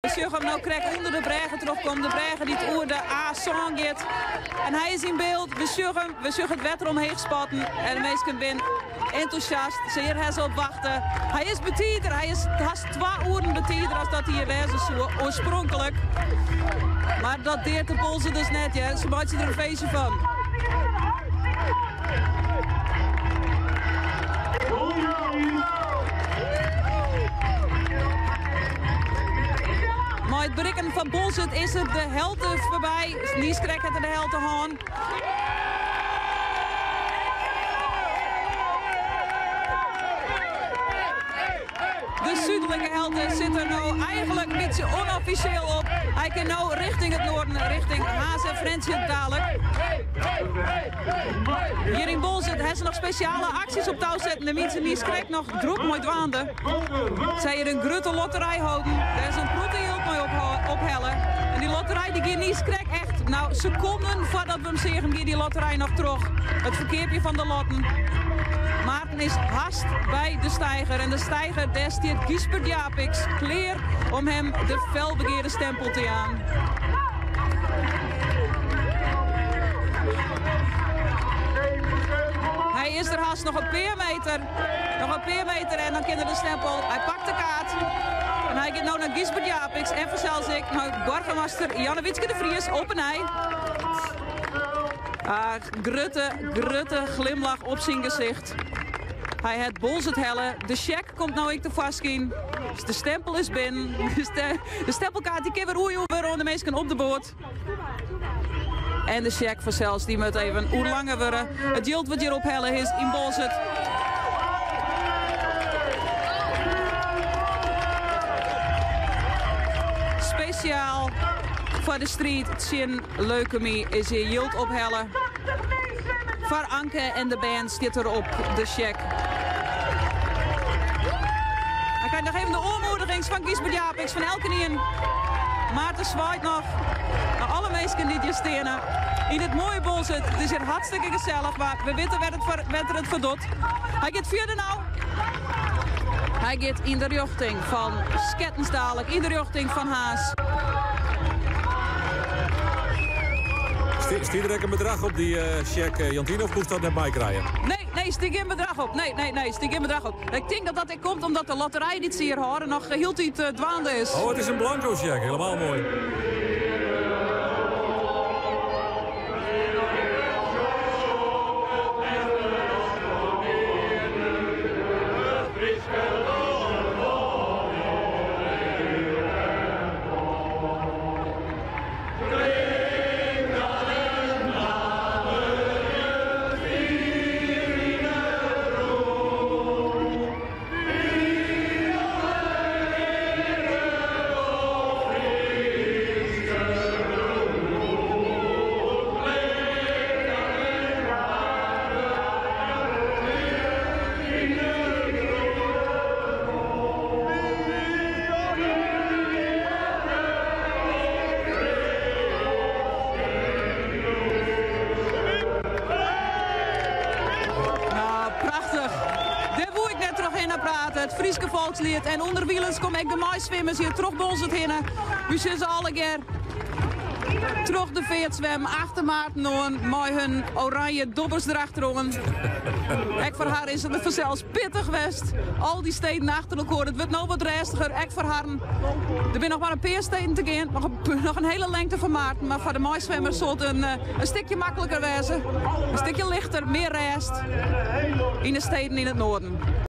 We zien hem nou krijgen onder de bregen terugkomt. De bregen die het oer de A-song gaat. En hij is in beeld. We zien het wetter omheen spatten. En de meesten zijn enthousiast. Ze hier hebben ze op wachten. Hij is betieder. Hij is haast 2 uur betieder als dat hier wezen zo oorspronkelijk. Maar dat deert de Bolze dus net, ja. Ze maken er een feestje van. Maar het bereiken van Bolzet is het de helte voorbij. Nies krijgt het de helte aan. De zuidelijke helte zit er nou eigenlijk een beetje onofficieel op. Hij kan nou richting het noorden, richting Haas en Frensje dadelijk. Hier in Bolzet hebben ze nog speciale acties op touw zetten. De mensen die krijgt nog druk mooi dwaande. Zij hier een grote lotterij houden. Daar is een grote heel mooi ophellen. En die lotterij die Nies krijgt echt, nou seconden voordat we hem zeggen, die lotterij nog terug. Het verkeerpje van de lotten. Maarten is haast bij de steiger. En de steiger destiert Giesbert Japix kleer om hem de felbegeerde stempel te aan. Hij is er haast nog een peermeter. Nog een peermeter en dan kinderen de stempel. Hij pakt de kaart. En hij gaat nou naar Giesbert Japix. En verzels ik naar Gorgemaster Janne Witske de Vries op een ei. Grutte glimlach op zijn gezicht. Hij het Bolzet hellen. De check komt nou ik te vastgien. Dus de stempel is binnen. De stempelkaart die keer weer de meesten op de boot. En de check van zelfs die moet even hoe langer worden. Het jild wat hier ophellen is in Bolzet. Speciaal voor de street. Tjin Leukemie is hier jild ophellen. Voor Anke en de band zit er op de check. Dan krijgt nog even de oormoedigings van Giesbert Japix van Elkenien. Maarten zwaait nog naar alle meesten die hier stenen. In het mooie Bolzet. Het is hier hartstikke gezellig, maar we weten wat het verdot. Hij gaat vierde nou. Hij gaat in de richting van Skettens dadelijk, in de richting van Haas. Stier er een bedrag op die check Jantine of moest dat net bijkrijgen? Nee, stiek geen bedrag op. Nee, stiek geen bedrag op. Ik denk dat dat komt omdat de lotterij dit hier horen nog heel tijd dwaande is. Oh, het is een blanco check. Helemaal mooi. Het Frieske volkslied en onder wielens kom ik de maïszwimmers hier terug Bolzet hinnen. We zien ze alle keer terug de veert zwemmen, achter Maarten noen, met hun oranje dobbers erachterom. Ek voor haar is het vanzelfs pittig geweest. Al die steden achter elkaar, het wordt nou wat rustiger. Ek voor haar, er zijn nog maar een paar steden te gaan, nog een hele lengte van Maarten. Maar voor de maïszwemmers zal het een stukje makkelijker wezen. Een stukje lichter, meer rest in de steden in het noorden.